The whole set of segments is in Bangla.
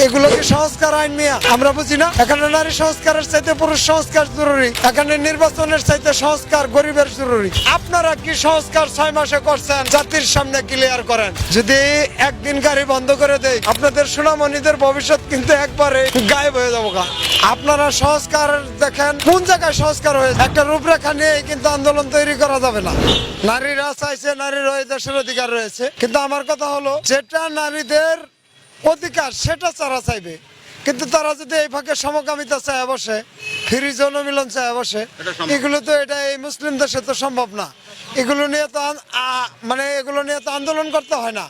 এগুলো কি সংস্কার আইন মিয়া? আমরা বুঝি না? এখানে নারী সংস্কারের চাইতে পুরুষ সংস্কার জরুরি, এখানে নির্বাচনের চাইতে সংস্কার গরিবের জরুরি। আপনারা কি সংস্কার 6 মাসে করছেন? জাতির সামনে ক্লিয়ার করেন। যদি একদিন গাড়ি বন্ধ করে দেয়, আপনাদের সোনামণিদের ভবিষ্যৎ কিন্তু একবারে গায়েব হয়ে যাবো। আপনারা সংস্কার দেখেন কোন জায়গায় সংস্কার হয়েছে, একটা রূপরেখা নিয়ে কিন্তু আন্দোলন তৈরি করা যাবে না। নারীরা চাইছে, নারীর ওই দেশের অধিকার রয়েছে, কিন্তু আমার কথা হলো যেটা নারীদের অধিকার সেটা তারা চাইবে, কিন্তু তারা যদি এই ফাঁকে সমকামিতা চায় বসে, ফ্রি যৌন মিলন চায় বসে, এগুলো তো এটা এই মুসলিম দেশে তো সম্ভব না। এগুলো নিয়ে তো এগুলো নিয়ে তো আন্দোলন করতে হয় না,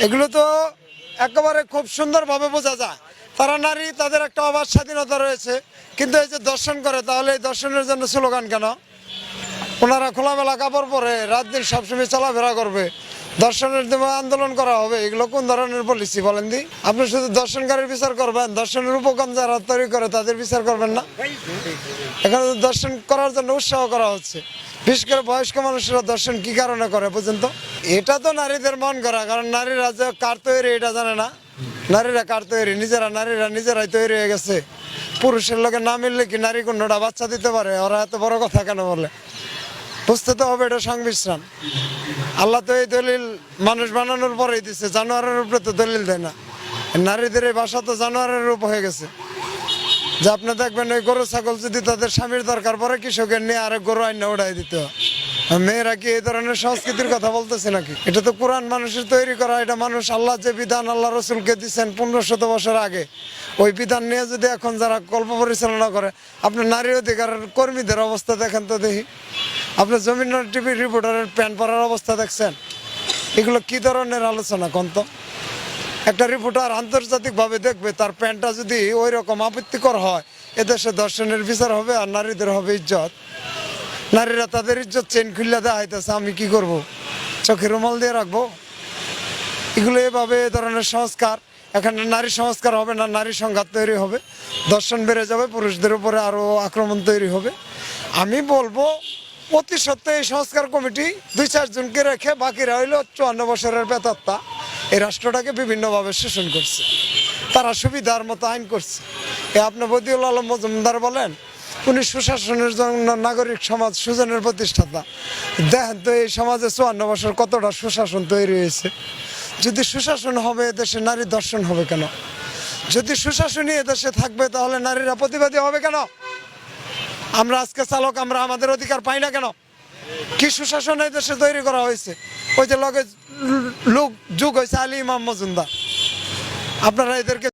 এগুলো তো একেবারে খুব সুন্দরভাবে বোঝা যায়। তারা নারী, তাদের একটা অবাধ স্বাধীনতা রয়েছে, কিন্তু এই যে দর্শন করে, তাহলে এই দর্শনের জন্য স্লোগান কেন? ওনারা খোলামেলা কাপড় পরে রাত দিন সবসময় চলাফেরা করবে, দর্শনের জন্য আন্দোলন করা হবে, এগুলো কোন ধরনের পলিসি বলেন দি? আপনি শুধু দর্শনকারীর বিচার করবেন, দর্শনের উপকরণ যারা তৈরি করে তাদের বিচার করবেন না? এখানে দর্শন করার জন্য উৎসাহ করা হচ্ছে, বিশেষ করে বয়স্ক মানুষেরা দর্শন কি কারণে করে পর্যন্ত? এটা তো নারীদের মন করা, কারণ নারীরা যে কার তৈরি এটা জানে না। নারীরা কার তৈরি? নারীরা নিজেরাই তৈরি হয়ে গেছে। পুরুষের লোকে না মিললে কি নারী কোনটা বাচ্চা দিতে পারে? ওরা এত বড় কথা কেন বলে? বুঝতে তো হবে এটা সংমিশ্রণ। আল্লাহ তো এই দলিল মানুষ বানানোর পরেই দিচ্ছে, জানোয়ারের উপরে তো দলিল দেয় না। নারীদের এই ভাষা তো জানোয়ারের রূপ হয়ে গেছে, যে আপনি দেখবেন ওই গরু ছাগল যদি তাদের স্বামীর দরকার পরে কৃষকের নিয়ে আরেক গরু আইনা উড়াই দিতে হয়। মেয়েরা কি এই ধরনের সংস্কৃতির কথা বলতেছে নাকি? এটা তো কোরআন মানুষের তৈরি করা, এটা মানুষ আল্লাহ যে বিধান আল্লাহ রসুলকে দিচ্ছেন 1500 বছর আগে, ওই বিধান নিয়ে যদি এখন যারা কল্প পরিচালনা করে, আপনার নারী অধিকার কর্মীদের অবস্থা দেখেন তো দেখি। আপনি জমিন টিভি রিপোর্টারের প্যান্ট পরার অবস্থা দেখছেন? এগুলো কি ধরনের আলোচনা কোন তো? একটা রিপোর্টার আন্তর্জাতিকভাবে দেখবে, তার প্যান্টটা যদি ওই রকম আপত্তিকর হয়, এদেশে দর্শনের বিচার হবে আর নারীদের হবে ইজ্জত। নারীরা তাদের ইজ্জত চেন খুললে দেওয়া হইতেছে, আমি কি করব? চোখে রুমাল দিয়ে রাখবো? এগুলো এভাবে এ ধরনের সংস্কার, এখানে নারী সংস্কার হবে না, নারী সংঘাত তৈরি হবে, দর্শন বেড়ে যাবে, পুরুষদের উপরে আরো আক্রমণ তৈরি হবে। আমি বলবো অতি সত্ত্বে এই সংস্কার কমিটি 2-4 জনকে রেখে, বাকিরা হইল 54 বছরের বেতাত্তা, এই রাষ্ট্রটাকে বিভিন্নভাবে শোষণ করছে, তারা সুবিধার মতো আইন করছে। আপনি বদিউল আলম মজুমদার বলেন, উনি সুশাসনের জন্য নাগরিক সমাজ সুজনের প্রতিষ্ঠাতা। দেখেন তো এই সমাজে 54 বছর কতটা সুশাসন তৈরি হয়েছে। যদি সুশাসন হবে এদেশে, নারী দর্শন হবে কেন? যদি সুশাসনই এদেশে থাকবে, তাহলে নারীরা প্রতিবাদী হবে কেন? আমরা আজকে চালক, আমরা আমাদের অধিকার পাই না কেন? কি সুশাসন এই দেশে তৈরি করা হয়েছে? ওই যে লগে যুগ হয়েছে আলী ইমাম মজুমদার, আপনারা এদেরকে